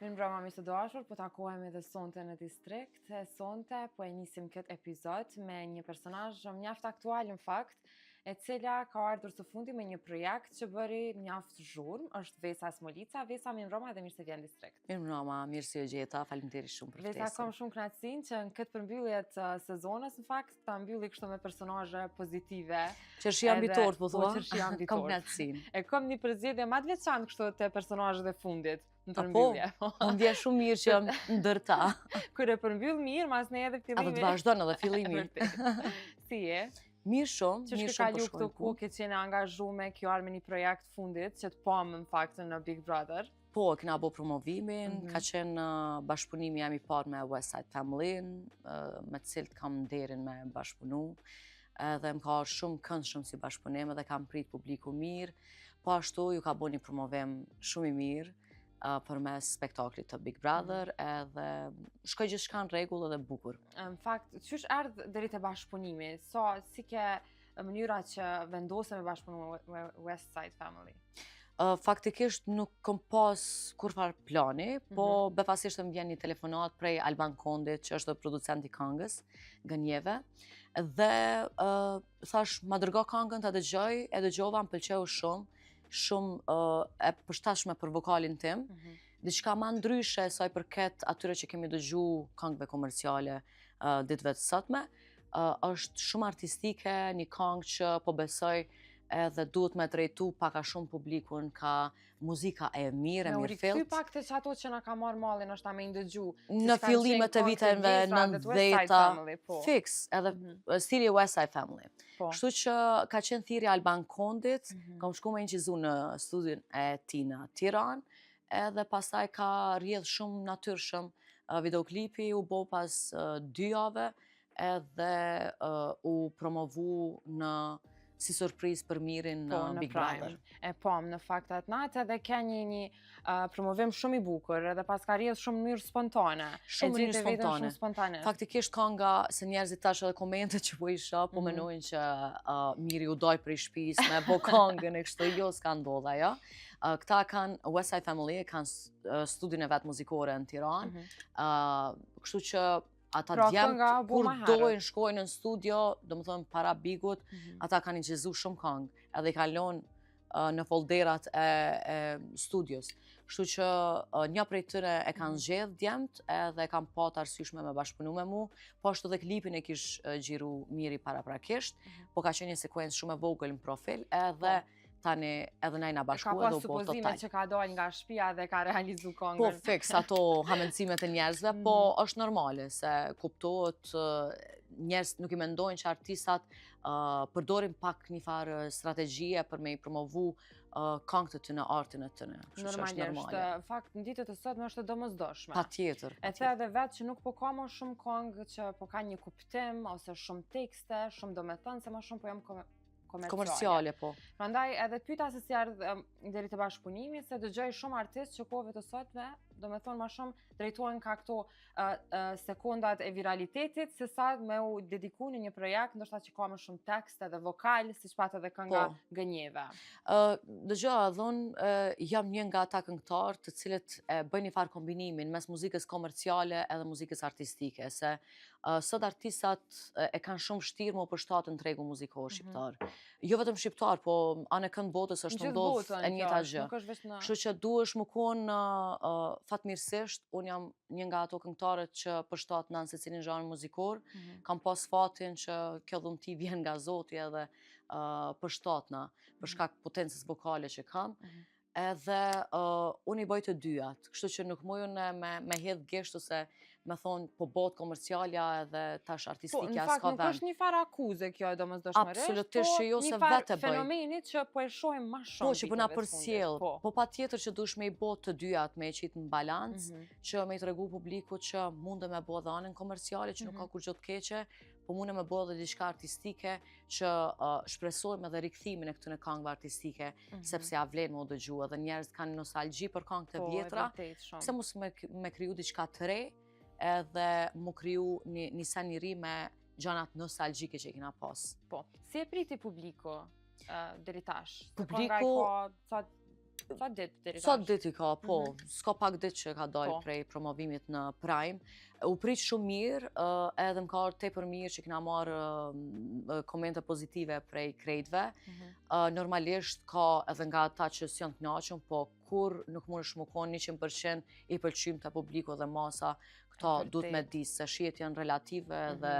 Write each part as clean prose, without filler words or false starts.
Mirëmbrëma miq të dashur, po takohemi edhe sonte në Distrikt. Sonte po e nisim këtë epizod me një personazh mjaft aktual në fakt, e cila ka ardhur së fundi me një projekt që bëri mjaft zhurmë, është Vesa Smolica. Vesa, mirëmbrëma dhe mirë se vjen në Distrikt. Mirëmbrëma, mirë se u gjeta, faleminderit shumë për ftesën. Vesa, kam shumë kënaqësinë që në këtë përmbyllje të sezonit në fakt ta mbylli kështu me personazhe pozitive. Qershi ambitor, po thua? Qershi ambitor. Kam kënaqësinë. E kam një përzgjedhje më të veçantë kështu te personazhet e fundit. Në përmbyllje. Unë ndjej shumë mirë që jam ndër ta. Kur e përmbyll mirë, mas ne edhe fillimi. A do të vazhdon edhe fillimi. Si je? Mirë shumë, mirë shumë. Që ka kalu këtu ku ke qenë angazhuar kjo me një projekt fundit që të pamë në fakt në Big Brother? Po, kena bo promovimin, ka qenë bashkëpunimi jam i parë me West Side Family, me cilët kam nderin me bashkëpunu, edhe më ka shumë këndshëm si bashkëpunim edhe kam prit publiku mirë, po ashtu ju ka bo një promovim shumë i mirë, për mes spektaklit të Big Brother, edhe shkoj gjithçka në rregull edhe bukur. Në fakt, qysh erdhë deri te bashkëpunimi? Si ke mënyra që vendose me bashkëpunu me West Side Family? Faktikisht nuk kom pas kurfar plani, po befasisht më vjen një telefonat prej Alban Kondit, që është producent i këngës, Gënjeve, dhe thash, ma dërgo këngën të dëgjoj, e dëgjova, më pëlqeu shumë e përshtatshme për vokalin tim, diçka ma ndryshe sa i përket atyre që kemi dëgju këngëve komerciale ditëve të sotme, është shumë artistike, një këngë që po besoj edhe duhet me drejtu paka shumë publikun ka muzika e mirë, e mirë fillt. Me u rikëthy pak të që ato që na ka marrë mallin është ta me ndëgju. Në fillimet e viteve 90-ta, fix, edhe stili West Side Family. Kështu që ka qenë thirrja Alban Kondit, kam shku me incizu në studion e tij në Tiranë, edhe pastaj ka rrjedh shumë natyrshëm. Videoklipi u bo pas 2 jave, edhe u promovu si surprizë për mirin në Big Brother. E në fakt atë natë edhe ke një promovim shumë i bukur, edhe pas ka rrjedh shumë mënyrë spontane. Shumë spontane. Faktikisht kënga, se njerëzit tash edhe komentet që po isha, po menojnë që miri u doj prej shtëpisë me bo këngën e kështu, jo s'ka ndodha, jo. Këta kanë, West Side Family, kanë studion e vetë muzikore në Tiranë, kështu që ata djemë kur dojnë shkojnë në studio, do më thënë para bigut, ata kanë incizu shumë këngë, edhe i kalon në folderat e studios. Kështu që një prej tyre e kanë zgjedh djemt, edhe kanë pat arsyeshme me bashkëpunu me mu, po ashtu dhe klipin e kish gjiru miri paraprakisht, po ka qenë një sekuencë shumë e vogël në profil, edhe tani edhe najna bashku edhe u po total. Ka pas supozime që ka dojnë nga shtëpia dhe ka realizu këngën. Po fix, ato hamencimet e njerëzve, po është normale, se kuptohet njerëz nuk i mendojnë që artistat përdorin pak një farë strategjie për me i promovu këngët e tyne, artin e tyne. Normalisht, fakt në ditët e sotme është domosdoshme. Patjetër. E the edhe vetë që nuk po ka më shumë këngë që po ka një kuptim, ose shumë tekste, shumë domethënë, se më shumë po jam komerciale, po. Prandaj edhe pyeta se si ardh deri te bashkëpunimi, se dëgjoj shumë artistë që kohëve të sotme, do me thonë ma shumë drejtojnë ka këto sekundat e viralitetit, se sa me u dediku në një projekt, ndoshta që ka më shumë tekst edhe vokal, si që patë edhe kënga Gënjeve. Dëgjoj, dhënë, jam një nga ata këngëtar të cilët bëjnë një farë kombinimin mes muzikës komerciale edhe muzikës artistike, se sot artistat e kanë shumë vështirë më përshtatën në tregu muzikor shqiptar. Jo vetëm shqiptar, po anë kënd botës është ndodhë e njëjta gjë. Kështu që duhesh më konë fatmirësisht, unë jam një nga ato këngëtarët që përshtatë në secilin zhanër muzikor, kam pas fatin që kjo dhunti vjen nga Zoti edhe përshtatna, për shkak potencës vokale që kam. Edhe unë i bëj të dyjat, kështu që nuk mujën me hedh gisht ose me thonë po botë komercialja edhe tash artistikja s'ka vend. Në fakt nuk është një farë akuze kjo e domosdoshmërisht, absolutisht që jo se vetë bëj. Një farë fenomenit që po e shohim ma shumë. Po që po na përcjell, po patjetër që duhesh me i botë të dyjat, me e qitë në balancë, që me i tregu publiku që mundë me bo dhe anën komerciale, që nuk ka kur gjot keqe, po mundë me bo dhe diçka artistike që shpresojmë edhe rikthimin e këtyne këngëve artistike, sepse ja vlen më dëgju edhe njerëz kanë nostalgji për këngët e vjetra, pse mos me kriju diçka të re, edhe mu kriju një sen i ri me gjanat nostalgjike që i kina pas. Po, si e priti publiku deri tash? Publiku Sa ditë deri Sa tash? ditë i ka, po, s'ka pak ditë që ka dalë Po. prej promovimit në Prime. U prit shumë mirë, edhe më ka ardhur tepër mirë që kena marrë komente pozitive prej krejtve. Normalisht ka edhe nga ata që s'janë të kënaqur, po kur nuk mundesh më konë 100% i pëlqym të publiku dhe masa, këta duhet me di se shihet janë relative dhe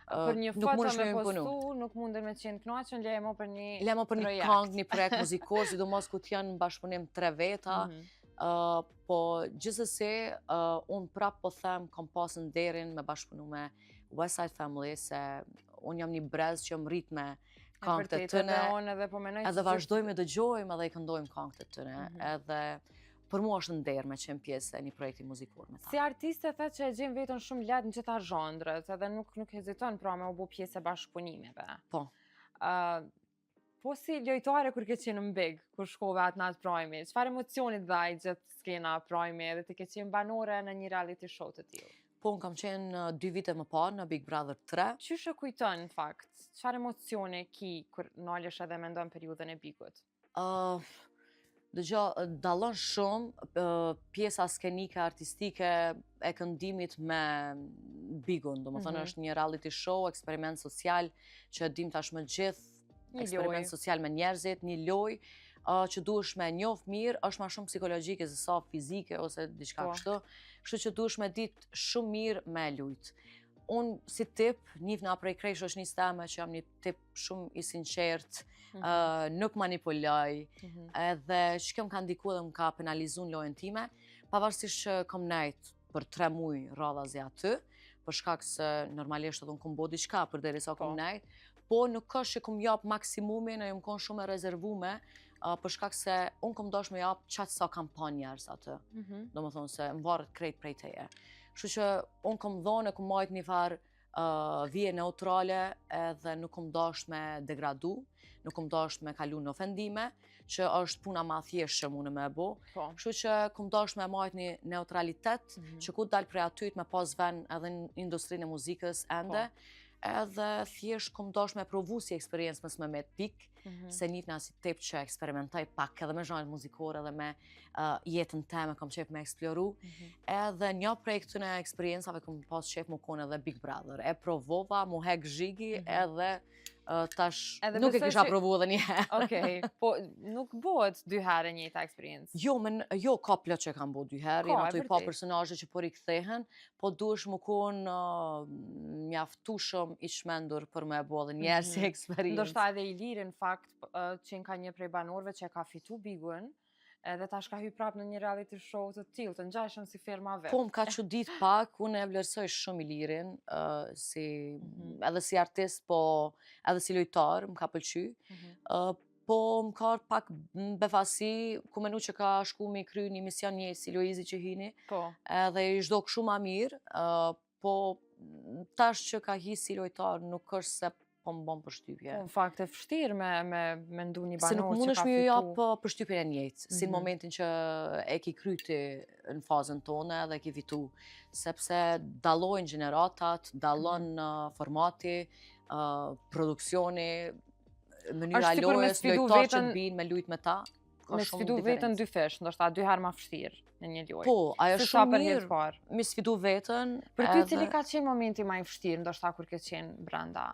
Për një nuk foto mundesh me me imponu. postu, nuk munden me qenë kënaqur, lemo për një Lemo për një projekt. këngë, një projekt muzikor, sidomos ku t'janë në bashkëpunim 3 veta. Po gjithsesi, unë prap po them kam pas nderin me bashkëpunu me West Side Family, se unë jam një brez që më rrit me këngët e tëne. Edhe vazhdojmë e dëgjojmë edhe i këndojmë këngët e tëne. Edhe për mua është nder me qenë pjesë e një projekti muzikor me ta. Si artiste the që e gjen veten shumë lehtë në gjitha zhandret, edhe nuk heziton pra me u bë pjesë e bashkëpunimeve. Po. Po si lojtare kur ke qenë në Big, kur shkove atë natë Prime, çfarë emocioni dhaj gjithë skena Prime edhe ti ke qenë banore në një reality show të tillë? Po, unë kam qenë 2 vite më parë në Big Brother 3. Qysh e kujton në fakt? Çfarë emocione ki kur nalesh edhe mendon periudhën e Bigut? Dëgjoj, dallon shumë pjesa skenike, artistike e këndimit me Bigun. Domethënë është një reality show, eksperiment social që dim tashmë gjithë, eksperiment social me njerëzit, një lojë që duhesh me njoh mirë, është ma shumë psikologjike se sa fizike ose diçka kështu. Kështu që duhesh me ditë shumë mirë me lujt. Unë si tip, njifna prej krejt shoqënisë teme që jam një tip shumë i sinqert, nuk manipuloj, edhe që kjo më ka ndiku dhe më ka penalizu në lojën time, pavarësisht që kom nejt për 3 muj radhazi aty, për shkak se normalisht edhe unë kom bo diçka për deri sa kom nejt, po nuk është që kom jap maksimumin e jom kon shumë e rezervume, për shkak se unë kom dosh me jap qatë sa kam pa njerës aty. Do më thonë se më varët krejt prej teje. Kështu që unë kom dhonë e kom majt një farë vije neutrale edhe nuk kom dosh me degradu, nuk kom dosh me kalu në ofendime, që është puna ma thjesht që mune me bo. Kështu që kom dosh me majt një neutralitet, që ku dal prej atyt me pas ven edhe në industrinë e muzikës ende, edhe thjesht kom dosh me provu si eksperiencë mësë me met pik, se njifna si tip që eksperimentoj pak edhe me zhanët muzikore edhe me jetën teme kom qef me eksploru. Edhe një prej këtëne eksperiencave kom pas qef mu kone edhe Big Brother. E provova, mu hek zhigi edhe tash nuk e kisha provu edhe një herë. Okej, po nuk bëhet 2 herë njëjta eksperiencë? Jo, ka plot që kam bo 2 herë, jena të i pa personazhe që po rikthehen, po duhesh më konë mjaftueshëm i shmendur për me bo edhe njerë si eksperiencë. Ndoshta edhe i lirë në fakt që ka një prej banorëve që ka fitu Bigun, edhe tash ka hy prap në një reality show të tillë, të ngjashëm si firma vet. Po, më ka çudit pak, unë e vlerësoj shumë Ilirin, edhe si artist, po edhe si lojtar, më ka pëlqy. Po, më ka pak befasi, ku menu që ka shku me kry një mision një si Loizi që hini, edhe i zhdok shumë ma mirë, po tash që ka hi si lojtar, nuk është se po më bon përshtypje. Në fakt e vështirë me ndu një banor që ka fitu. Se nuk mundesh me ju jap përshtypjen e njëjtë, si në momentin që e ki kryti në fazën tonë dhe e ki fitu. Sepse dallojnë gjeneratat, dallon formati, produksioni, mënyra lojës, lojtar që t'bin me lujt me ta. Me sfidu vetën 2 fish, ndoshta 2 herë ma vështirë në një lojë. Po, ajo shumë mirë, me sfidu vetën. Për ty cili ka qenë momenti ma i vështirë, ndoshta kur ke qenë brenda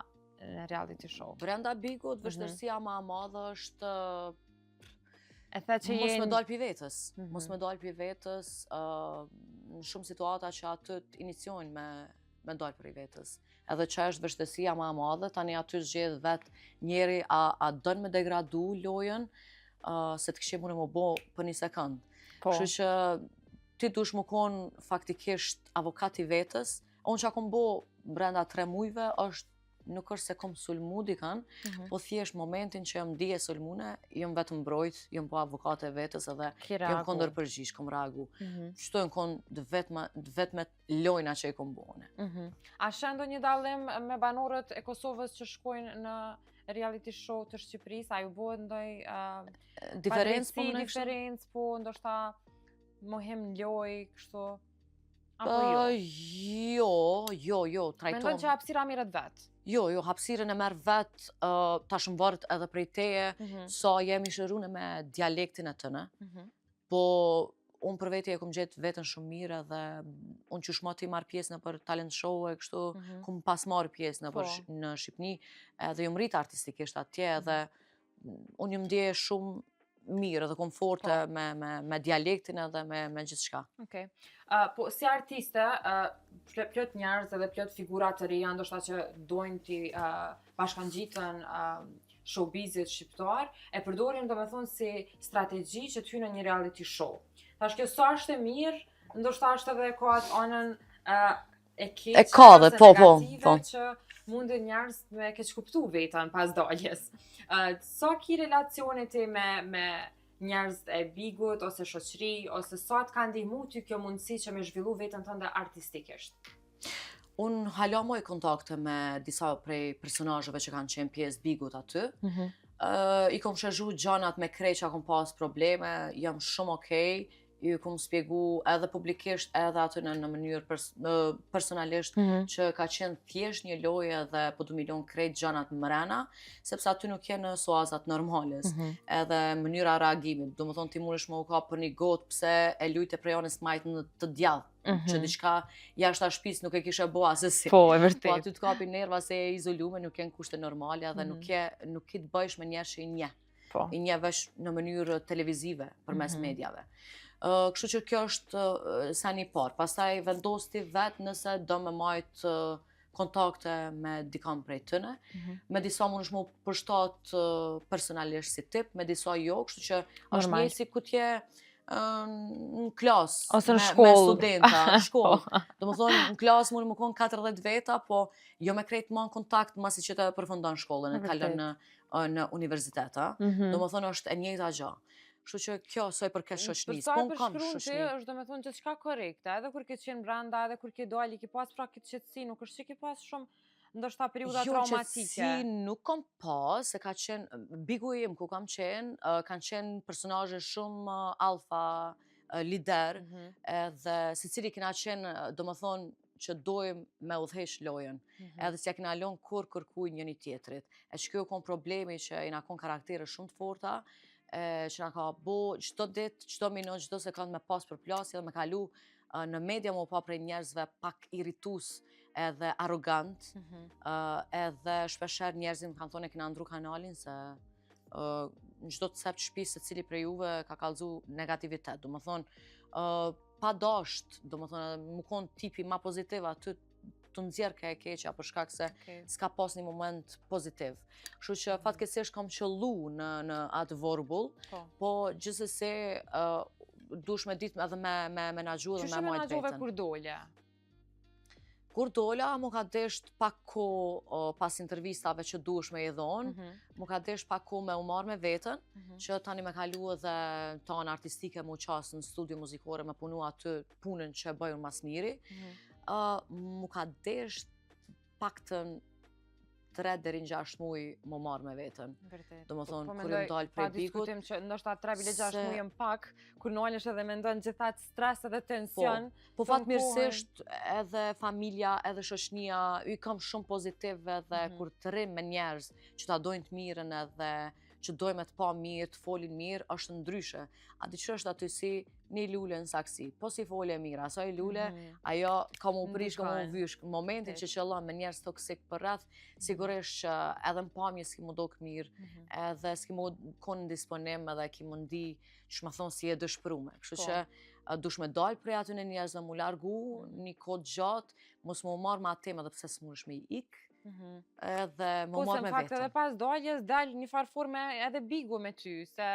në reality show? Brenda Bigut, vështërsia ma e madhe është mos me dal pi vetës. Mos me dal pi vetës, në shumë situata që aty t'iniciojnë me dal për i vetës. Edhe që është vështërsia ma e madhe, tani aty zgjedh vetë njeri a dën me degradu lojën, se të këshim unë më bo për një sekund. Kështu që ti dush më konë faktikisht avokat i vetës. Unë që a kom bo brenda 3 mujve është nuk është se kom sulmu dikan, po thjesht momentin që jam dije sulmune, jam vetëm mbrojt, jam po avokate e vetës edhe jam kondër përgjish, kom ragu. Qëto jam kondë vetme lojna që i kom bone. A shendo një dallim me banorët e Kosovës që shkojnë në reality show të Shqipërisë? A ju bëhet ndoj diferencë, po ndoshta mohim loj, kështu? Jo, trajton. Mendon që hapësira merret vet? Jo, hapësirën e merr vet, tash më varet edhe prej teje, sa jemi shëruar me dialektin e tëne. Po unë për vete e kom gjetë vetën shumë mirë edhe unë që shma ti marrë pjesë në për talent show e kështu, kom pas marrë pjesë në Shqipni edhe jom rritë artistikisht atje edhe unë jom ndje shumë mirë edhe komforte me dialektin edhe me gjithë shka. Okej. Po si artiste, plot njerëz edhe plot figura të reja ndoshta që dojnë ti bashkangjitën showbizit shqiptar, e përdorin domethënë si strategji që të hyjnë në një reality show. Tash kjo sa është e mirë, ndoshta është edhe ka atë anën e keqe ose negative që mundin njerëz me keq kuptu vetën pas daljes. Sa ki relacionit ti me njerëz e bigut ose shoqëri ose sa të ka ndihmu ty kjo mundësi që me zhvillu vetën tënde artistikisht? Unë hala moj kontakte me disa prej personazheve që kanë qenë pjesë bigut aty. I kom shëzhu gjanat me krej që kom pas probleme, jam shumë okej. Ju kom spjegu edhe publikisht edhe aty në mënyrë personalisht që ka qenë thjesht një lojë edhe po du milion krejt gjanat mrena, sepse aty nuk jenë suazat normales, edhe mënyra reagimit. Do më thonë ti mundesh më u ka për një gotë pse e lujt e prejonës majtë në të djallë, që diçka jashtë shtëpisë nuk e kishe bo asesi. Po, e vërtet. Po aty të kapi nerva se e izolume, nuk jenë kushte normale edhe nuk i të bëjsh me njerë që i nje vesh në mënyrë televizive përmes medjave. Kështu që kjo është sa një parë. Pastaj vendos ti vetë nëse do me majtë kontakte me dikam prej tëne. Me disa mund është mu përshtat personalisht si tip, me disa jo, kështu që është një si ku t'je në klasë me studenta, në shkollë. Do më thonë, në klasë mund më konë 40 veta, po jo me krejt ma në kontakt masi që të përfundon shkollën, e kalon në universiteta. Do më thonë, është e njëjta gjë. Kështu që kjo soj për këtë shoqënisë. Për sa përshkruan ti është domethënë gjithçka korrekte, edhe kur ke qenë brenda, edhe kur ke dalë, ke pas pra këtë qetësi, nuk është që ke pas shumë ndoshta periudha traumatike. Jo, qetësi nuk kam pas, se ka qenë bigu im ku kam qenë, kanë qenë personazhe shumë alfa, lider, edhe secili kena qenë domethënë që dojmë me udhëheq lojën, edhe s'ja kena lënë kur kërkuj njëri tjetrit. E që kjo kon problemi që i na kon karaktere shumë të forta, që nga ka bo qdo dit, qdo minut, qdo sekund me pas për plasje dhe me kalu në media më pa prej njerëzve pak irritus edhe arrogant, edhe shpesher njerëzim kanë thonë e kina ndru kanalin se në qdo të sep të shpisë se cili prej juve ka kalzu negativitet. Do më thonë, pa dasht, do më thonë, më konë tipi ma pozitiv aty të nxjerë ka e keqja për shkak se s'ka pas një moment pozitiv. Kështu që fatkeqësisht kam qëllu në atë vorbull, po gjithsesi dush me ditë edhe me menaxhu dhe me majt vetën. Që menaxhove kur dole? Kur dola, mu ka desht pak ko pas intervistave që dush me i dhonë, mu ka desht pak ko me u marrë me vetën, që tani me kalu edhe tanë artistike mu qasë në studio muzikore, me punu aty punën që bëjën mas miri. Mu ka desht pak të 3 deri në 6 muj më marrë me vetën. Do më thonë, kur jëm dalë prej bigut. Pa diskutim që ndoshta 3-6 muj jëm pak, kur nalesh edhe me ndonë gjithat stres edhe tension. Po fatmirësisht edhe familja, edhe shoqënia, i kam shumë pozitiv edhe kur të rrim me njerëz që ta dojnë të mirën edhe që dojnë me të pa mirë, të folin mirë, është ndryshe. A di që është aty si një lule në saksi, po si folje mirë, asaj lule, ajo ka mu prish, ka mu vysh. Në momentin që qëllon me njerës toksik për rreth, sigurisht që edhe në pamje s'ki mu dok mirë, edhe s'ki mu konë në disponim edhe ki mu ndi që më thonë si e dëshpërume. Kështu që dush me dalë prej aty në njerës dhe mu largu, një kod gjatë, mos mu marrë ma tem edhe pse s'munësh me i ikë, edhe më marrë me vetën. Po se në fakt edhe pas daljes dalë një farë forme edhe bigu me ty, se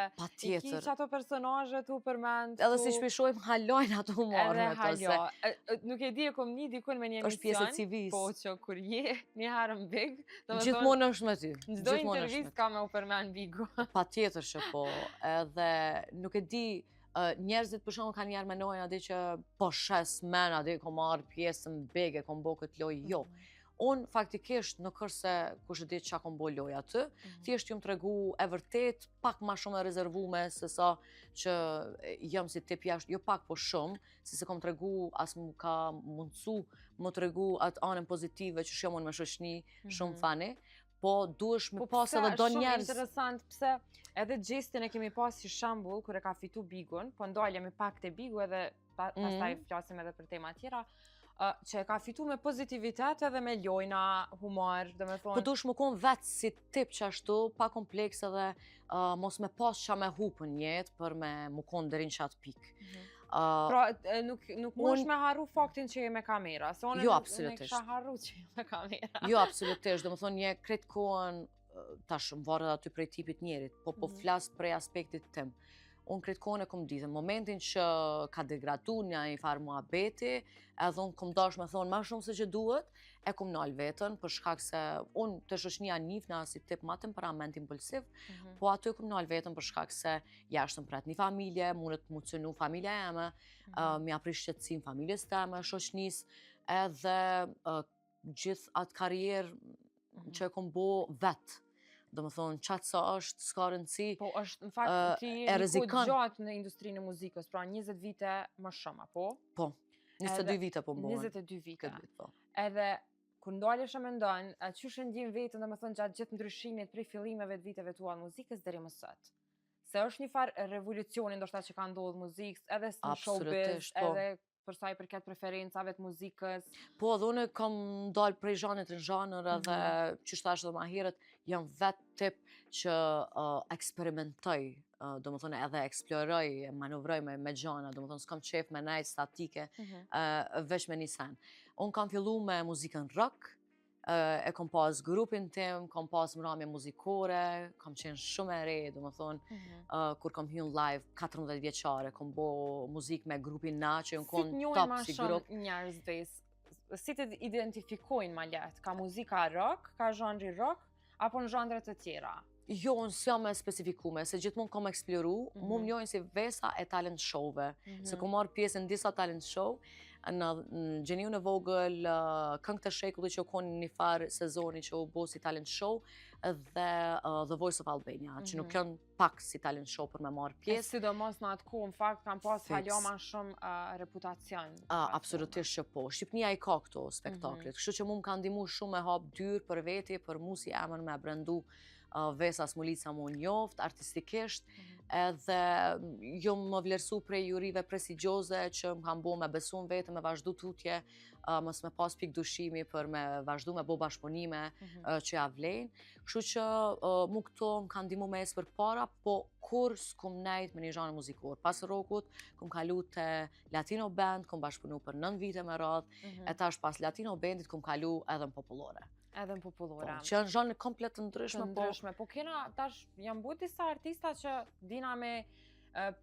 i ki që ato personazhe tu përmend. Edhe si shpishojmë halojnë ato marrë me të se. Nuk e di e kom një dikun me një emision. është pjesë e civis. Po që kur je një harëm big. Gjithmonë është me ty. Në çdo intervistë ka me u përmend bigu. Pa tjetër që po, edhe nuk e di, njerëzit për shumë kanë njerë menojnë adi që po shes men, adi kom marrë pjesën bege, kom bo këtë loj, jo. Unë faktikisht nuk është se kush e di çka kom bo loj aty, thjesht jam tregu e vërtet pak ma shumë e rezervume se sa që jam si tip jashtë, jo pak po shumë, se kom tregu as mu ka mundsu më tregu atë anën pozitive që shumë unë me shoqni shumë fani, po duhesh me pas edhe do njerëz. Shumë interesant, pse edhe Gjestin e kemi pas si shembull kur e ka fitu Bigun, po ndalemi pak te Bigu edhe pastaj flasim edhe për tema tjera, që e ka fitu me pozitivitet edhe me lojna, humor, dhe me thonë... Po dush më konë vetë si tip që ashtu, pa kompleks edhe mos me pas qa me hupën jetë për me më konë dërin qatë pikë. Pra, nuk mundesh me harru faktin që je me kamera, se unë jo, e kisha harru që je me kamera. Jo, absolutisht, dhe më thonë një kretë kohën, tash më varet aty prej tipit njerit, po flasë prej aspektit tim. Unë kretë kohën e kom ditë, në momentin që ka degradu një i farë muhabeti, edhe unë kom dash me thonë ma shumë se që duhet, e kom nalë vetën, për shkak se unë të shoqnia njifna si tip ma temperament impulsiv, po aty kom nalë vetën për shkak se jashtë më pret një familje, mundet të mucionu familja jeme, mi aprish qëtësim familjes teme, shoqnis, edhe gjithë atë karierë që e kom bo vetë. Do më thonë, qatë sa është, s'ka rëndësi, po është, në fakt, ti je një kohë gjatë në industrinë e muzikës, pra 20 vite më shumë, apo? Po, 22 vite po më 22 vite. Edhe, kur ndalesh e mendon, qysh e ndjen vetën, do më thonë, gjatë gjithë ndryshimit prej fillimeve të viteve tua muzikës deri më sot? Se është një farë revolucioni ndoshta që ka ndodhur muzikës, edhe në showbiz, edhe për sa i përket preferencave të muzikës. Po, edhe unë kam dalë prej zhanit në zhanër edhe që shtash dhe ma herët, jam vetë tip që eksperimentoj, do më thonë edhe eksploroj, manovroj me gjana, do më thonë s'kam qef me najt statike, veç me një sen. Unë kam fillu me muzikën rock, e kom pas grupin tim, kom pas mramje muzikore, kam qenë shumë e re, do më thonë, kur kom hynë live 14 vjeqare, kom bo muzik me grupin na, që jënë konë top si grup. Si të njerëz ves, si të identifikojnë ma letë, ka muzika rock, ka zhanri rock, apo në zhandre të tjera? Jo, unë s'jam e specifikume, se gjithmonë kom eksploru, mu më njojnë si vesa e talent show-ve, se kom marrë pjesë në disa talent show, në Gjeniu në vogël, Këngë të shekullit që u konë një farë sezoni që u bo si talent show, dhe The Voice of Albania, që nuk janë pak si talent show për me marrë pjesë. Sidomos në atë ku, në fakt, kam pas haloma shumë reputacion. Absolutisht që po. Shqipnia i ka këto spektaklit, kështu që mu më ka ndimu shumë me hap dyrë për veti, për mu si emën me brandu Vesa Smulica mu njoft, artistikisht, edhe jo më vlerësu prej jurive prestigjioze që më kam bo me besu në vetë, me vazhdu tutje, mos me pas pik dushimi për me vazhdu me bo bashkëpunime që ja vlejnë. Kështu që mu këto më kanë ndimu me esë për para, po kur s'kom nejt me një zhanë muzikor. Pas rockut, kom kalu të Latino Band, kom bashkëpunu për 9 vite me radhë, e tash pas Latino Bandit kom kalu edhe në popullore. Edhe në popullore. Që janë zhanë komplet të ndryshme. Po kena, tash, janë bu disa artista që dina me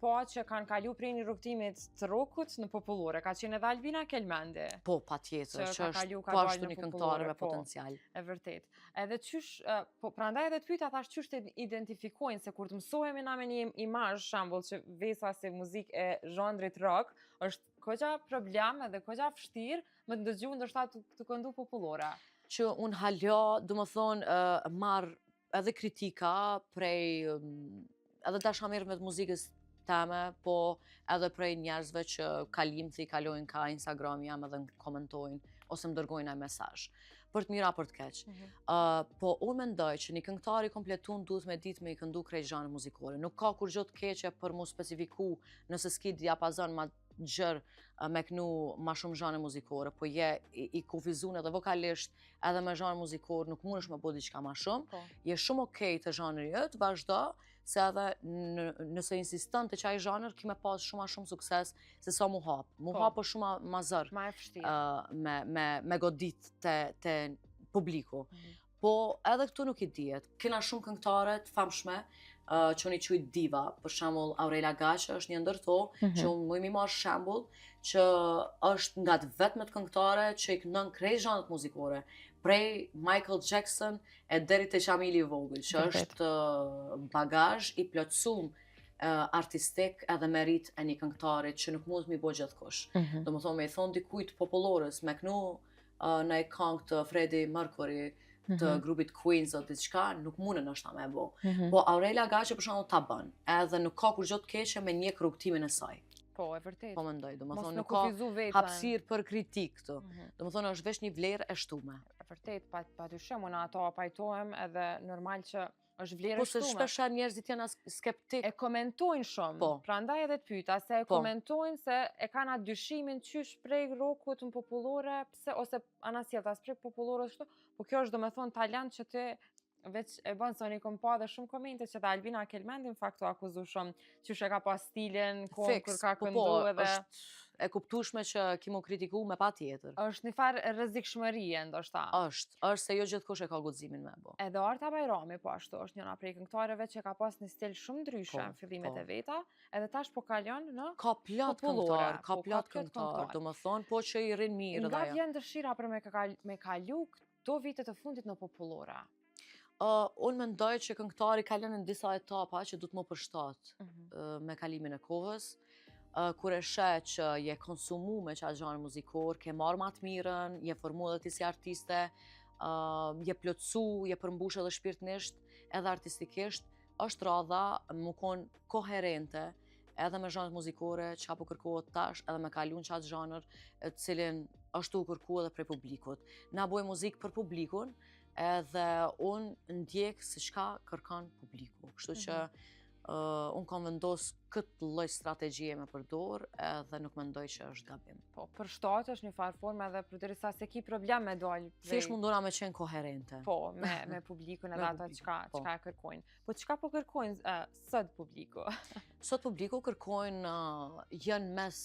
po që kanë kalu prej një rrugtimit të rockut në popullore. Ka qenë edhe Albina Kelmende. Po, pa tjetër, që është po ashtu një këngëtare me potencial. E vërtet. Edhe qysh, po prandaj edhe të pyta, thash qysh të identifikojnë, se kur të mësohemi na me një imazh, shembull, që Vesa si muzikë e zhandrit rock, është koqa problem edhe koqa vështirë me të ndëgju ndoshta të këndu popullore. Që unë halja, du më thonë, marrë edhe kritika prej, edhe dashamirëve të muzikës teme, po edhe prej njerëzve që kalimthi kalojnë ka Instagram jam edhe komentojnë, ose më dërgojnë ai mesazh. Për të mira, për të keq. Po unë mendoj që një këngëtari kompletun duhet me ditë me i këndu krejt zhanre muzikore. Nuk ka kur gjë të keqe për mu specifiku nëse s'ki diapazon ma gjërë me kënu ma shumë zhanre muzikore, po je i kufizun edhe vokalisht edhe me zhanre muzikore, nuk mund është me bo diqka ma shumë. Je shumë okej të zhanri jëtë, vazhdo, se edhe nëse insiston të qaj zhanër, ki me pas shumë ma shumë sukses se sa mu hapë. Mu hapë është shumë ma zërë. Ma e fështirë. Me godit të publiku. Po edhe këtu nuk i dijet. Kena shumë këngëtare të famshme, që unë i quj diva, për shembull Aurela Gaqa është një ndërto, që unë më i marrë shembull, që është nga të vetmet këngëtare që i këndon krejt zhanret muzikore, prej Michael Jackson e deri te Qamili i vogël, që është bagazh i plotësuar artistik edhe merit e një këngëtarit që nuk mund mi bo gjithkush. Do më thonë me i thonë dikujt popullores, me kënu në e këngë të Freddie Mercury, të grupit Queens o diçka, nuk munën është ta me bo. Po Aurelia Gaçi për shembull ta bën, edhe nuk ka kur gjë të keqe me një rrugtimin e saj. Po, e vërtet. Po mendoj, domethënë Mos nuk ka kufizu veten. hapësirë për kritik këtu. Domethënë është veç një vlerë e shtume. E vërtet, patyshim unë ato pajtohem edhe normal që është vlerë Po e se shtume. shpesh njerëzit janë skeptik. E komentojnë shumë. Po. Prandaj edhe të pyeta se e Po. komentojnë se e kanë atë dyshimin qysh prej rokut në popullore, pse ose anasjelltas prej popullore kështu, po kjo është domethënë talent që ti veç e bën se unë kom pa dhe shumë komente që ta Albina Kelmendi në fakt u akuzu shumë qysh e ka pas stilin, kur ka këndu edhe është e kuptueshme që kimu kritiku me patjetër. është një farë rrezikshmërie ndoshta. Është se jo gjithkush e ka guximin me bo. Edhe Arta Bajrami po ashtu është njëra prej këngëtarëve që ka pas një stil shumë ndryshe në fillimet e veta, edhe tash po kalon në Ka plot këngëtar, ka po, plot plot këngëtar, domethënë po që i rrin mirë Nga dhe ajo. vjen dëshira për me kalu këto vitet e fundit në popullore? Unë mendoj që këngëtari kalon në disa etapa që du të më përshtat me kalimin e kohës, kur e sheh që je konsumu me qatë gjanë muzikor, ke marrë ma të mirën, je formu edhe ti si artiste, je plotësu, je përmbush edhe shpirtnisht, edhe artistikisht, është radha më konë koherente edhe me zhanët muzikore që ka po kërkohet tash, edhe me kalun qatë zhanër cilin është u kërku edhe prej publikut. Na boj muzikë për publikun, edhe unë ndjek se çka kërkan publiku. Kështu që unë kam vendos këtë lloj strategjie me përdor edhe nuk mendoj që është gabim. Po, për shtatë është një farë formë edhe përderisa se ki problem me dalë. Thjesht mundura me qenë koherente. Po, me publikun edhe ato çka e kërkojnë. Po çka po kërkojnë sot publiku? Sot publiku kërkojnë janë mes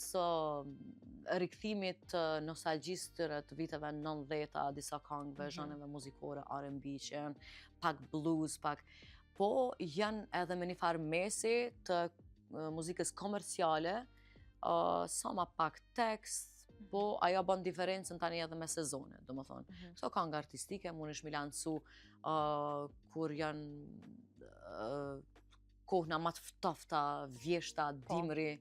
rikthimit nostalgjisë të viteve 90-a, disa këngëve, zhanëve muzikore, R&B që janë pak blues, pak po janë edhe me një farë mesi të muzikës komerciale, sa ma pak tekst, po ajo bën diferencën tani edhe me sezone, do më thonë. Këto këngë artistike, mund është mi lancë kur janë kohna ma të ftofta, vjeshta, dimri,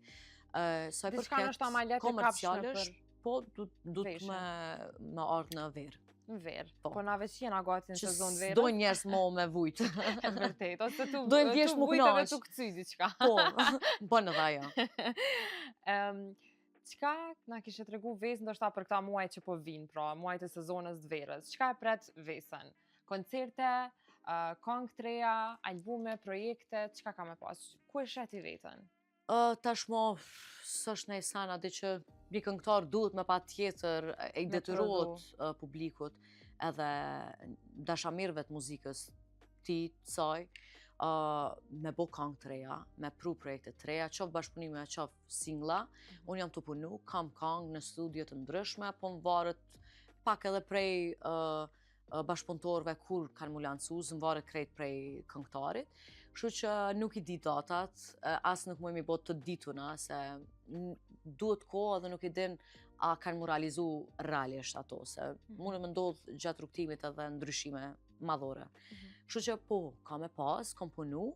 sa i përket komercialesh, po du të me ardhë në verë. Në verë, po na veç jena gati në sezon verës. Që s'dojnë njerës mo me vujtë. E vërtet, ose tu dojnë vjesh mu vujtë edhe tu këcy diqka. Po, bënë edhe ajo. Qka na kishe tregu Vesë ndoshta për këta muaj që po vinë, pra muaj të sezonës të verës? Qka e pret Vesën? Koncerte, këngë të reja, albume, projekte, qka ka me pas? Ku e sheti vetën? Tashmo, s'është nej sana, dhe që një këngëtar duhet me pa tjetër e i detyrohet publikut edhe dashamirëve të muzikës ti, saj, me bo këngë të reja, me pru projekte të reja, qofë bashkëpunime, qofë singla. Unë jam të punu, kam këngë në studio të ndryshme, po më varet pak edhe prej bashkëpunëtorëve kur kanë mu lancuz, më varet krejt prej këngëtarit. Kështu që nuk i di datat, as nuk më bo të dituna, se duhet kohë dhe nuk i din a kanë mu realizu realisht ato, se mund më ndodhë gjatë rrugtimit edhe ndryshime madhore. Kështu që po, ka me pas, kom punu,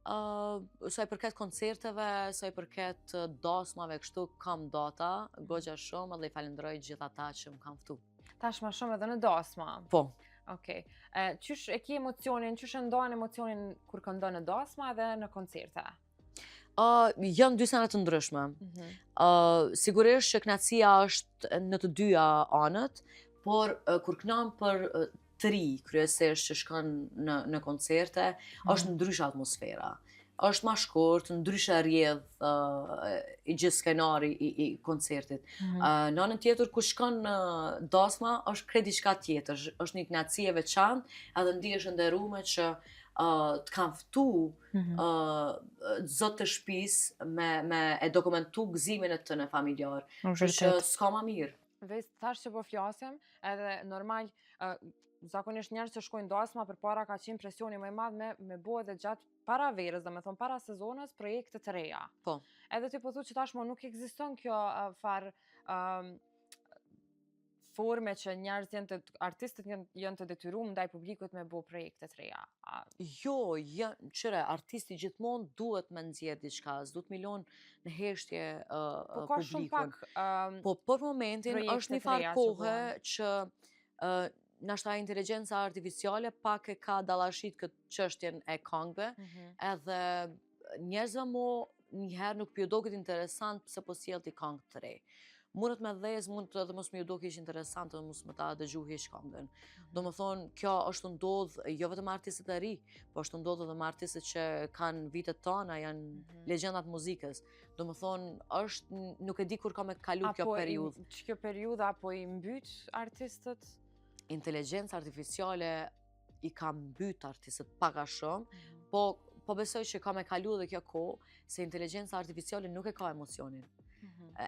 sa i përket koncerteve, sa i përket dasmave, kështu kam data, gogja shumë, edhe i falenderoj gjitha ta që më kam ftu. Tash ma shumë edhe në dasma? Po. Okej. Qysh e ki emocionin, qysh e ndonë emocionin kur këndon në dasma dhe në koncerte? Janë dy sene të ndryshme. Sigurisht që knatësia është në të dyja anët, por kur kënam për tri kryesisht që shkon në koncerte, është ndryshe atmosfera. Është ma shkurt, ndryshe rjedh i gjithë skenari i koncertit. Në anën tjetër, ku shkon në dasma, është kredi diçka tjetër, është një knatësi e veçantë, edhe ndihesh e nderuar që të kanë ftu zotë të shtëpisë me e dokumentu gëzimin e tënë familjar. Që s'ka ma mirë. Vesë, tash që po flasim, edhe normal, zakonisht njerëz që shkojnë dasma përpara ka qenë presioni më i madh me bo edhe gjatë para verës, dhe me thonë para sezonës, projekte të reja. Po. Edhe ti po thu që tashmo nuk ekziston kjo farë forme që artistët janë të detyruar ndaj publikut me bo projekte të reja? Jo, qëre, artisti gjithmonë duhet me nxjerr diçka, s'duhet me lon në heshtje Po ka shumë publikun. pak Po për momentin projekte është një të farë reja që kohë bëhen. që nashta inteligjenca artificiale pak e ka dallashit këtë çështjen e këngëve, edhe njerëzve njëherë nuk pjo doket interesant pse po sjell ti këngë të re. Mundet me dhez, mund edhe mos më ju doke ish interesant edhe mos më ta dëgju hiç këngën. Do më thonë, kjo është ndodh jo vetëm artistët e ri, po është ndodh edhe me artistët që kanë vitet tona, janë legjendat muzikës. Do më thonë, nuk e di kur ka me kalu kjo periudhë. Që kjo periudhë apo i mbyt artistët? Inteligjenca artificiale i ka mbyt artistët pak a shumë, po besoj që ka me kalu dhe kjo kohë, se inteligjenca artificiale nuk e ka emocionin.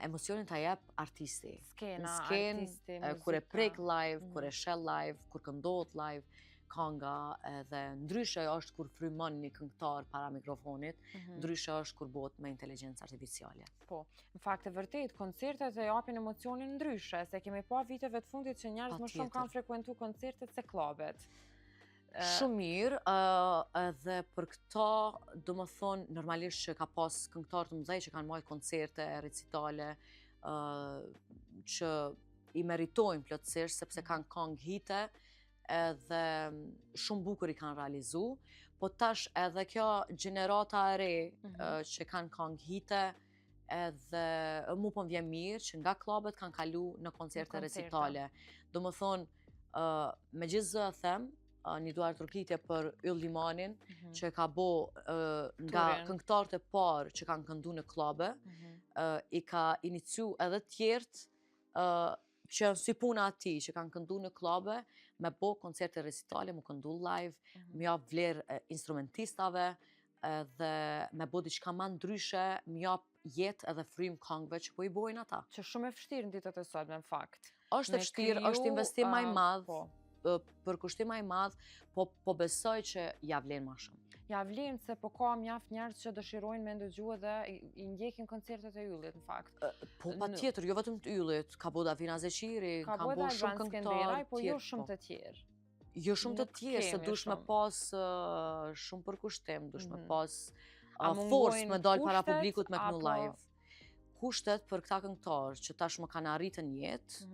Emocionin ta jep artisti. Skena, artisti, muzika. Kur e prek live, kur e shell live, kur këndohet live, kënga, edhe ndryshe është kur frymon një këngëtar para mikrofonit, ndryshe është kur bëhet me inteligjencë artificiale. Po, në fakt e vërtet, koncertet e japin emocionin ndryshe, se kemi pa viteve të fundit që njerëz më shumë kanë frekuentu koncertet se klubet. Shumë mirë, edhe për këta, do më thonë, normalisht që ka pas këngëtar të mëdhej që kanë marrë koncerte, recitale, që i meritojnë plotësisht, sepse kanë këngë hite, edhe shumë bukur i kanë realizu, po tash edhe kjo gjenerata e re që kanë këngë hite, edhe mu po më vjen mirë që nga klubet kanë kalu në koncerte recitale. Do më thonë, me gjithë zë them, një duar trokitje për Yll Limanin, që ka bo nga këngëtarët e parë që kanë këndu në klube, i ka iniciu edhe tjertë që si puna ati që kanë këndu në klube, me bo koncerte recitale, mu këndu live, më jap vlerë instrumentistave, dhe me bo diçka ma ndryshe, më jap jetë edhe frym këngëve që po i bojnë ata. Që shumë e vështirë në ditët e sotme, në fakt. Është e vështirë, është investim maj madhë, për kushtim maj madhë, po besoj që ja vlen ma shumë. Ja vlen se po ka mjaft njerëz që dëshirojnë me ndëgju dhe i ndjekin koncertet e Yllit, në fakt. Po pa tjetër, jo vetëm të Yllit, ka bo Davina Zeqiri, ka bo shumë këngëtarë, po jo shumë të tjerë. Jo shumë të tjerë, se dush me pas shumë për kushtim, dush me pas force me dalë para publikut me kënu live. Kushtet për këta këngëtarë që tash më kanë arritën jetë,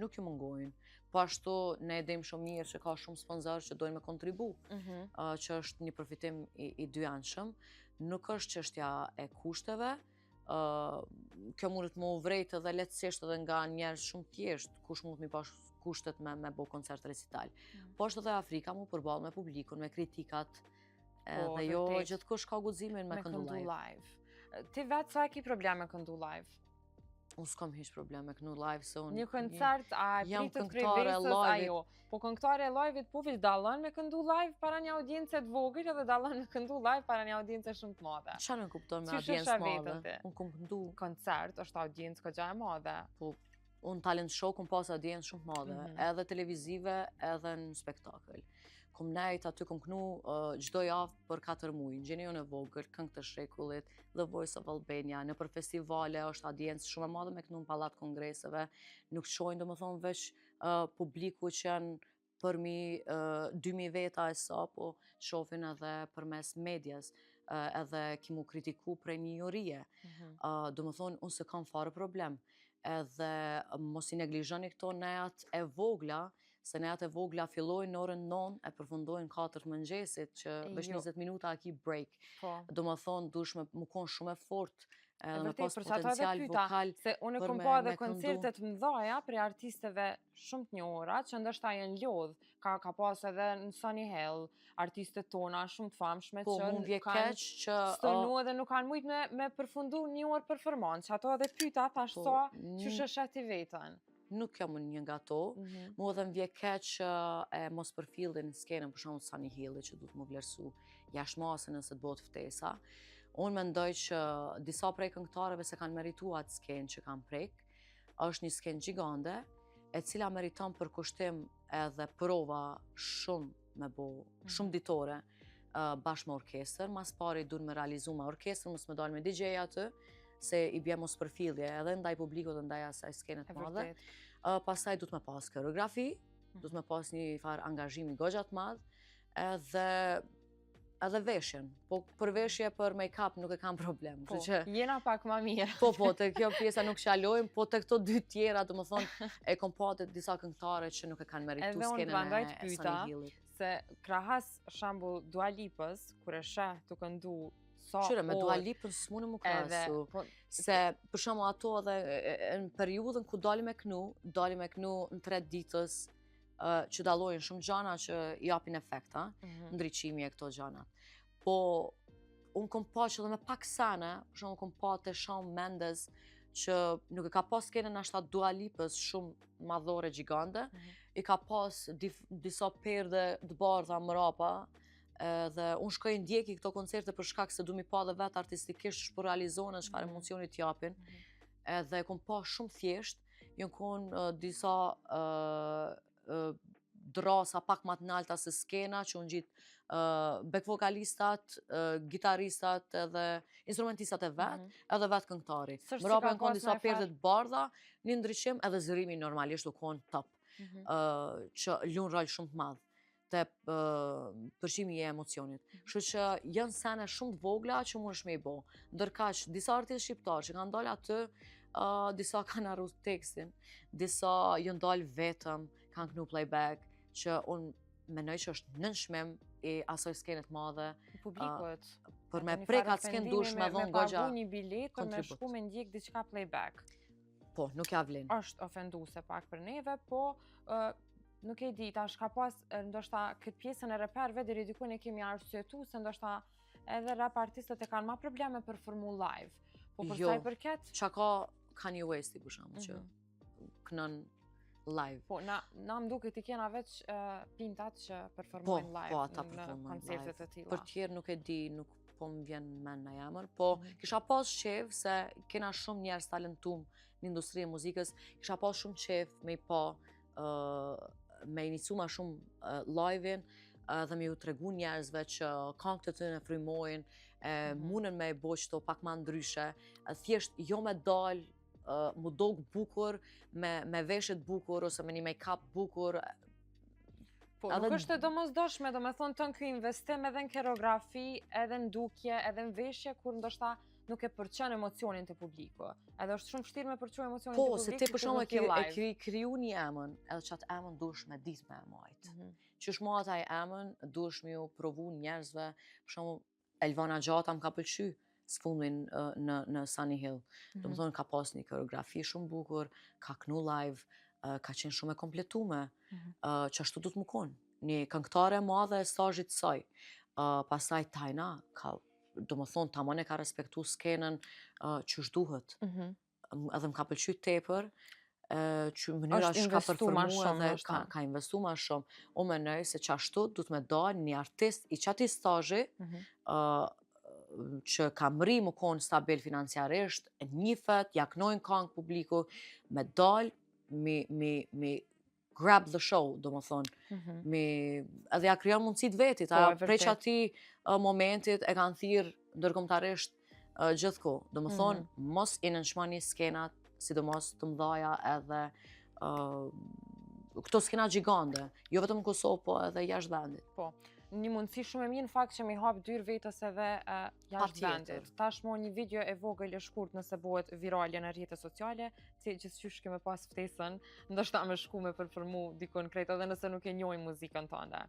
nuk ju mungojnë. Po ashtu ne edhim shumë mirë që ka shumë sponsorë që dojnë me kontribu, që është një përfitim i dyanshëm. Nuk është çështja e kushteve, kjo mundet më uvrejtë edhe lehtësisht edhe nga njerëz shumë thjesht, kush mund mi pash kushtet me bo koncert recital. Po është edhe Afrika mu përballë me publikun, me kritikat, dhe jo gjithkush ka guximin me këndu live. Ti vetë sa ki problem me këndu live? Unë s'kam hiç problem me kënu live, se unë... Një koncert, a pritët krevesës, a jo? Po këngëtare e live-it po vish dallon me këndu live para një audiencë të vogël edhe dallon me këndu live para një audiencë shumë të madhe. Qa nuk kupton me audiencë madhe? Unë kum këndu. Koncert është audiencë kogja e madhe. Po, unë talent show kum pas audiencë shumë të madhe, edhe televizive, edhe në spektakël. Kum nejt aty kum kënu çdo javë për 4 muaj, Gjenion e vogël, Këngë të shekullit, The Voice of Albania, në për festivale është audiencë shumë e madhe me kënu në pallat kongreseve, nuk shojnë domethënë veç publiku që janë përmi 2000 veta e sa, po shohin edhe përmes medias, edhe kimu kritiku prej një jorie. Domethënë unë se kam fare problem, edhe mos i neglizhoni këto nejat e vogla, se nejat e vogla fillojnë në orën 9 e përfundojnë 4 mëngjesit, që veç 20 minuta a ki break. Do më thonë, dush me më konë shumë e fort, edhe me pas potencial vokal. Se unë kom pa dhe koncertet mëdhaja për artisteve shumë të njohura, që ndështë janë lodh, ka pas edhe në Sunny Hill, artistet tona shumë të famshme, që kanë stënu edhe nuk kanë mujtë me përfundu një orë performancë, që ato edhe pyta thash sa që shëshet i vetën. Nuk jam unë një nga to, mu edhe më vje keq e mos përfillin në skenën për shumë Sunny Hill që du të më vlerësu jashmasën nëse të bot ftesa. Unë mendoj që disa prej këngëtarëve se kanë meritu atë skenë që kanë prek, është një skenë gjigande, e cila meriton për kushtim edhe prova shumë me bo, shumë ditore bashkë me orkestër, mas pari du me realizu me orkestër, mos me dalë me DJ aty, se i bje mos përfillje edhe ndaj publikut dhe ndaj asaj skenet madhe. pastaj du të me pas koreografi, du të me pas një farë angazhimi goxha të madh, edhe veshjen. Po për veshje, për make-up nuk e kam problem. Po, jena pak ma mirë. Po, të kjo pjesa nuk qalojmë, po të këto 2 tjera, do më thonë, e kom patë disa këngëtare që nuk e kanë meritu skenën e Sunny Hillit. Se krahas shambull Dua Lipës, kur e sheh të këndu sa Qyre, me Dua Lipën s'mune mu krasu, se për shembull ato edhe në periudhën ku dali me knu në 3 ditës, që dallojnë shumë gjana që japin efekt, ndriçimi e këto gjana. Po, unë kom pa që edhe me pak sene, për shembull kom pa te Shawn Mendes, që nuk e ka pas skenën ashta Dua Lipës shumë madhore gjigande, i ka pas disa perde të bardha mrapa, dhe unë shkoj ndjeki këto koncerte për shkak se du mi pa dhe vetë artistikisht shpër realizohen e çfarë emocionit japin, edhe kom pa shumë thjesht, jon konë disa drasa pak ma të nalta se skena që unë gjitë back vokalistat, gitaristat edhe instrumentistat e vetë, edhe vetë këngëtari. Mrapa në konë disa perde të bardha, një ndryshim edhe zërimi normalisht u konë top, që lunë rol shumë të madhë te përshimi i emocionit. Kështu që janë sene shumë të vogla që mund është me i bo. Ndërkaq, disa artistë shqiptarë që kanë dalë aty, disa kanë arru tekstin, disa janë dalë vetëm, kanë knu playback, që unë menoj që është nënshmim i asoj skenet madhe. Publikut. Për me prek atë sken dush me dhonë goxha. Me pagu një bilet për me shku me ndjek diçka playback. Po, nuk ja vlen. Është ofenduese pak për neve, po nuk e di, tash ka pas ndoshta këtë pjesën e reperve deri diku ne kemi arsyetu se ndoshta edhe rap artistët e kanë ma probleme për formu live. Po për sa i përket? Qa ka Kanye Westi për shembull që kënon live. Po, na më duket i kena veç pintat që performojnë live. Po, ata performojnë live. Të tilla. Për tjerë nuk e di, nuk po më vjen men në jamër, po kisha pas qef se kena shumë njerëz talentum në industri e muzikës, kisha pas shumë qef me i pa me inicu ma shumë live-in dhe me ju tregu njerëzve që këngët e tyre frymojnë, munën me e bo qëto pak ma ndryshe, thjesht jo me dal mu dog bukur, me veshët bukur, ose me një make-up bukur. Po, nuk është e domosdoshme, do me thonë të në kjo investim edhe në koreografi, edhe në dukje, edhe në veshje, kur ndoshta nuk e përqen emocionin të publiku. Edhe është shumë vështirë me përqen emocionin të publiku. Po, se ti për shumë e kriju një emën, edhe që atë emën dush me ditë me e majtë. Që shmo ataj emën, dush me ju provu njerëzve, për shumë Elvana Gjata më ka pëlqy sfundin në Sunny Hill. Do më thonë ka pas një koreografi shumë bukur, ka knu live, ka qenë shumë e kompletume, që ashtu du të më konë. Një këngëtare madhe e stazhit saj. Pastaj Tajna, do më thonë tamon e ka respektu skenën që shduhet. Edhe më ka pëlqy tepër, që mënyra që ka performu edhe ka investu ma shumë. O menoj se që ashtu du të me dalë një artist i qati stazhi, që ka mri më konë stabil financiarisht, njifet, jaknojnë këngë publiku, me dalë, mi grab the show, do më thonë. Edhe ja kryon mundësit vetit, prej që ati momentit e kanë thirë ndërkombëtarisht gjithko. Do më thonë, mos i nënshmani skenat, sidomos të mdhaja edhe këto skenat gjigande, jo vetëm në Kosovë, po edhe jashtë vendit. Po, një mundësi shumë e mirë në fakt që mi hap dyrë vetës edhe jashtë vendit. Tash mo një video e vogël e shkurt nëse bëhet virale në rrjetet sociale, si gjithçysh kemi pas ftesën, ndoshta me shku me performu dikon krejt edhe nëse nuk e njohim muzikën tënde.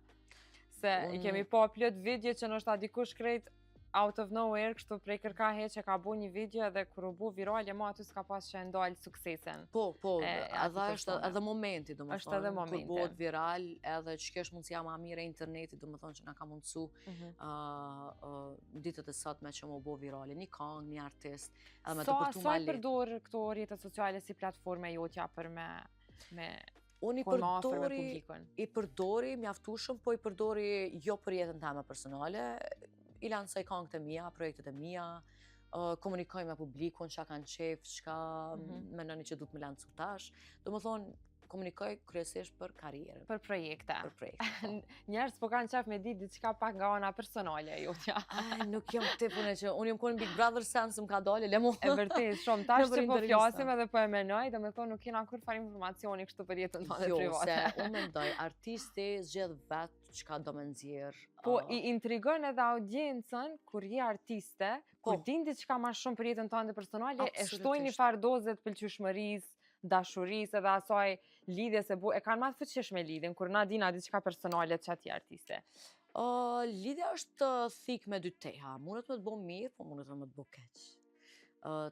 Se i kemi pa plot video që ndoshta dikush krejt out of nowhere, kështu prej kërka heqe ka bu një video edhe kur u bu virale, ma aty s'ka pas që e ndalë suksesen. Po, edhe është edhe momenti, do më thonë, kur bëhet viral, edhe që kesh mundësia ma mire internetit, do më thonë që na ka mundësu ditët e sotme që më bu virale, një këngë, një artist, edhe me të përtu ma i përdor këto rrjetet sociale si platforme jotja për me unë i përdori mjaftushëm, po i përdori jo për jetën tema personale, i lansoj këngët e mia, projektet e mia, komunikoj me publikun, çka kanë qef, çka mendoni që du të më lancu tash. Do më thonë, komunikoj kryesisht për karrierën. Për projekte. Për projekte. Njerëz po kanë qef me ditë diçka pak nga ana personale jotja. Nuk jam tipun e që unë jam konë Big Brother Sam se më ka dalë, le mu. E vërtet, shumë tash që po flasim edhe po e menoj, domethënë nuk kena kur fare informacioni kështu për jetën tonë private. Jo, se unë mendoj artisti zgjedh vetë çka do më nxjerr. Po i intrigon edhe audiencën kur je artiste, kur din diçka më shumë për jetën tënde personale, e shtojnë një farë doze të pëlqyeshmërisë, dashurisë edhe asaj lidhjes e kanë më të fuqishme me lidhjen kur na dina diçka personale të çati artiste. Lidhja është thik me dy teha. Mundet me të bo mirë, po mundet me të bo keq.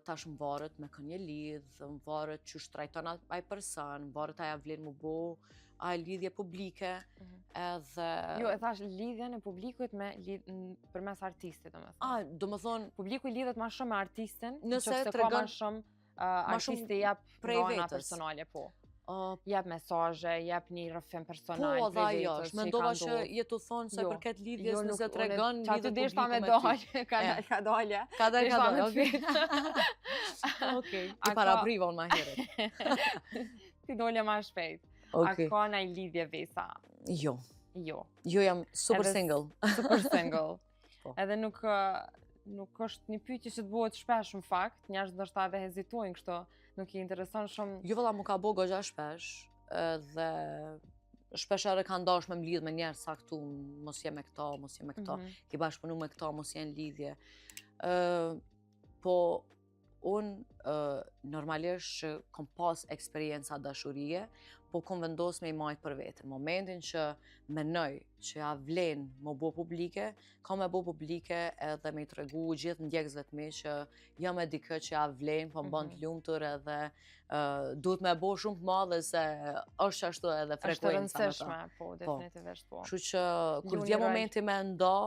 Tash më varet me kënje lidh, më varet që shtrajton aj person, më varet aja vlen më bo, aj lidhje publike, edhe... Jo, e thash lidhjen e publikut përmes artistit, do më thonë... Publiku i lidhet ma shumë me artistin, nëse të regon... ma shumë artisti jep nga personale, po. Jep mesazhe, jep një rrëfim personal. Po, dhe ajo është. Mendova që jetu thonë se përket lidhjes nëse të regon lidhjet publiku me ty. Ka dalje. Ka dalje, okej. I parabriva unë ma heret. Ti dole ma shpejt. A ka naj lidhje vesa? Jo. Jo. Jo, jam super single. Super single. Edhe nuk është një pyetje që të bëhet shpesh në fakt, njerëz ndoshta edhe hezitojnë kështu, nuk i intereson shumë. Jo valla mu ka bo goxha shpesh, dhe shpesh edhe ka ndash me mlidh me njerëz sa këtu, mos je me këta, mos je me këta, ki bashkëpunu me këta, mos je në lidhje. Po unë normalisht kom pas eksperienca dashurie, po kom vendos me i majt për vetën. Momentin që menoj që ja vlen më bo publike, ka me bo publike edhe me i tregu gjithë ndjekësve të mi që jam e dikë që ja vlen, po më bën të lumtur edhe duhet me bo shumë të madhe se është ashtu edhe frekuenca. Është rëndësishme, po, definitivisht po. Kështu që kur vjen momenti me nda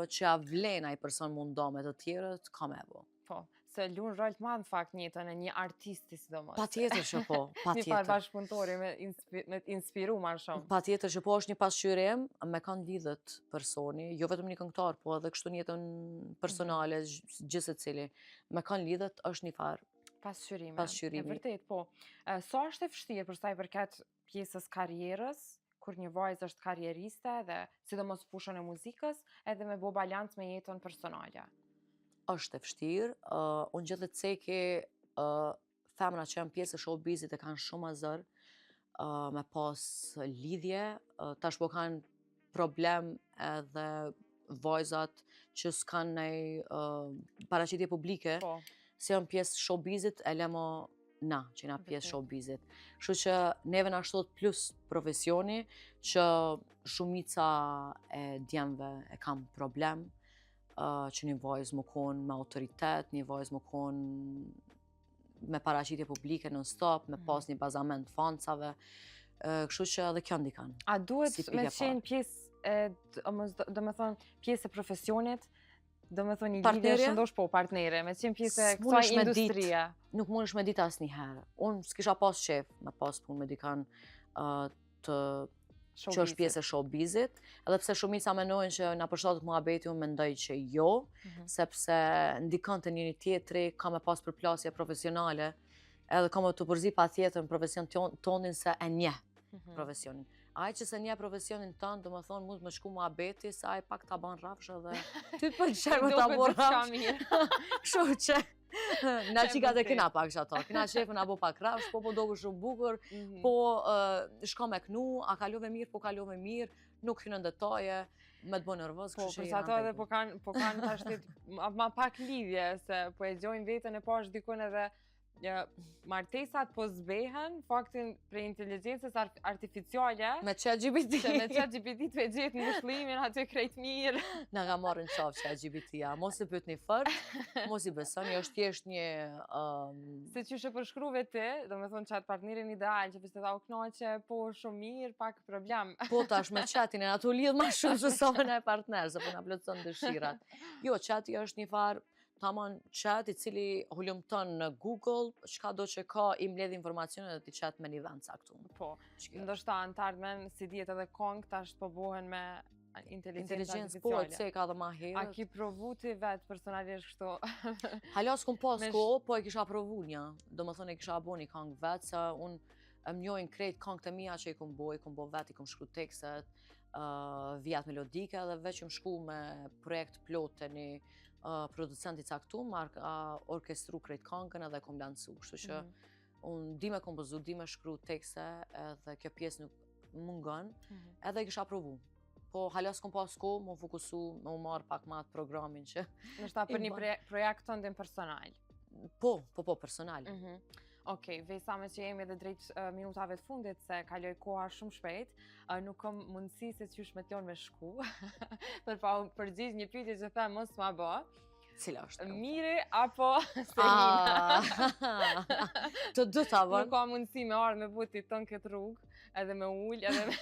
që ja vlen ai person mu nda me të tjerët, ka me bo. Po. Se luan rol të madh në fakt në jetën e një artisti sidomos. Patjetër që po, patjetër. Një farë bashkëpunëtori me të inspiru ma shumë. Patjetër që po është një pasqyrim, me kanë lidhët personi, jo vetëm një këngëtar, po edhe kështu një jetën personale, gjithë secili. Me kanë lidhët është një farë pasqyrimi. E vërtet, po. Sa është e vështirë për sa i përket pjesës karrierës, kur një vajzë është karrieriste dhe sidomos fushën e muzikës, edhe me bo balancë me jetën personale? Është e vështirë, unë gjithë të ceki femra që janë pjesë e showbizit e kanë shumë azër me pas lidhje, tash po kanë problem edhe vajzat që s'kanë nej paraqitje publike, si janë pjesë showbizit, e lemo na, që na pjesë showbizit. Kështu që neve na shtot plus profesioni që shumica e djemve e kam problem, që një vajzë më konë me autoritet, një vajzë më konë me paraqitje publike non-stop, me pas një bazament fancave, kështu që edhe kjo ndikan. A duhet me qenë pjesë, do me thonë, pjesë e profesionit, do me thonë një lidhje shëndosh po partnere, me qenë pjesë e kësaj industrie? Nuk mund është me ditë asë njëherë. Unë s'kisha pas qef me pas punë me dikan që është pjesë e showbizit, edhe pse shumica menojnë që na përshtatet muhabeti, unë mendoj që jo, sepse ndikon të njëri tjetri, ka me pas përplasje profesionale, edhe ka me të përzi pa tjetër në profesion tonin se e nje profesionin. Aj që se nje profesionin tonë, do më thonë, mund me shku muhabeti, se aj pak ta ban rafsh edhe ty të përqer me ta bo rafsh. Kështu që na qikat e kina pak që ato, kina shefën a bo pak rafsh, po dogu shumë bukur, po shko me knu, a kalove mirë, po kalove mirë, nuk hynë në detaje, me të bo nervoz, kështu që i ato edhe po kanë të ashtit ma pak lidhje, se po e gjojnë vetën e po është dikun edhe martesat po zbehen, faktin për inteligencës artificiale. Me ChatGPT. Që me ChatGPT të e gjithë në mushlimin, aty krejt mirë. Nga ka marrë në qafë ChatGPT-a. Mos i pyet një fërë, mos i besoni, është thjesht një... Se që shë përshkruve ti, do me thonë qatë partnerin ideal, që pështë të ta u knoqe, po shumë mirë, pak problem. Po tash me chatin e ato lidh ma shumë që sa me ne partner, se po na plotëson dëshirat. Jo, chati është një farë, tamam chat i cili hulumton në Google, çka do që ka i mbledh informacione dhe ti chat me një vend caktuar. Po, ndoshta antarmen si dihet edhe kong tash po bohen me inteligjencë artificiale. Po, se ka dhe ma herët. A ki provu ti vetë personalisht kështu? Hala s'kum pas ko, po e kisha provu një. Do më thonë e kisha bo një kong vetë, se unë më njohin krejt këngët e mia që i kom bo vet, i kom shkru tekstet, vijat melodike dhe veç më shku me projekt plot të një producent i caktuar, orkestru krejt këngën edhe kom lancu, kështu që unë di me kompozu, di me shkru tekste edhe kjo pjesë nuk mungon, edhe i kisha provu. Po hala s'kom pas kohë, më fokusu, më marrë pak ma atë programin që... Nështë për një projekt të ndin personal? Po, personal. Okej, Vesa, me që jemi edhe drejt minutave të fundit, se kaloj koha shumë shpejt, nuk kam mundësi se qysh me t'jon me shku, për pa përgjigj një pyetje që them mos ma bë. Cila është? Miri apo Selina? Të dy ta bën. Nuk ka mundësi me ardhë me buti ton këtë rrugë, edhe me ullë, edhe me...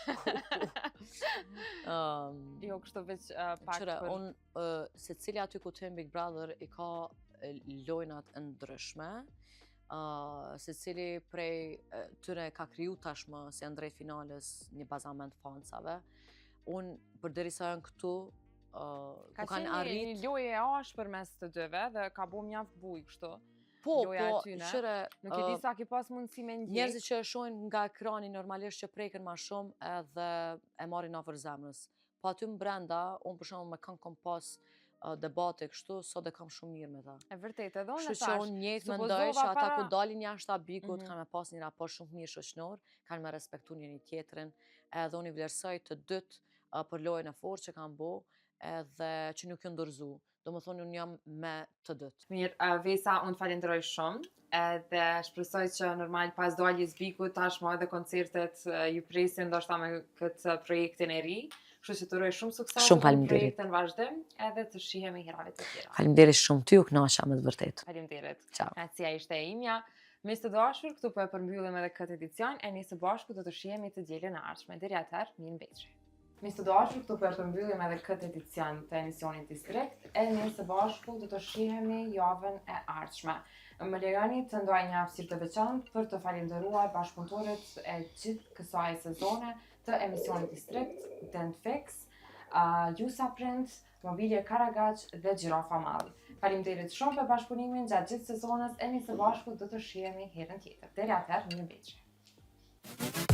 Jo, kështu veç pak për... Unë, se cili aty ku të Big Brother i ka lojnat ndryshme, se cili prej tyre ka kriju tashmë si janë drejt finales një bazament fansave. Unë, përderisa janë këtu, ka qenë një loje e ashpër mes të dyve dhe ka bo mjaft buj kështu. Po, shire... Nuk e di sa ki pas mundësi me ndjek. Njerëzit që e shohin nga ekrani normalisht që preken ma shumë edhe e marrin afër zemrës. Po aty më brenda, unë për shembull me këngë kom pas debate kështu, sot e kam shumë mirë me ta. E vërtet, edhe unë e tash. Kështu që unë njëjtë mendoj që ata ku dalin jashtë abikut kanë me pas një raport shumë mirë shoqnor, kanë me respektu njëri tjetrin, edhe unë i vlerësoj të dytë për lojën e fortë që kanë bo, edhe që nuk ju ndërzu. Do më thonë unë jam me të dytë. Mirë, Vesa, unë falenderoj shumë, edhe shpresoj që normal pas daljes bikut, tashmë edhe koncertet ju presin ndoshta me këtë projektin e ri. Kështu që të uroj shumë sukses në projektin vazhdim, edhe të shihemi herave të tjera. Faleminderit shumë, ty u kënaqja me të vërtetë. Faleminderit. Ciao. Kënaqësia ishte e imja. Mes të dashur, këtu po e përmbyllim edhe këtë edicion, e nisë bashku do të shihemi të dielën e ardhshme. Deri atëherë, mirë mbetësh. Mes të dashur, këtu po e përmbyllim edhe këtë edicion të emisionit Distrikt, e nisë bashku do të shihemi javën e ardhshme. Më lejoni të ndaj një hapësirë të veçantë për të falendëruar bashkëpunëtorët e gjithë kësaj sezone të emisionit Distrikt, Dentfix, Jusa Print, Mobilje Karagaq dhe Gjirafa Malli. Faleminderit shumë për bashkëpunimin gjatë gjithë sezonës, e nisë bashku do të shihemi herën tjetër. Deri atëherë, mirë mbetësh.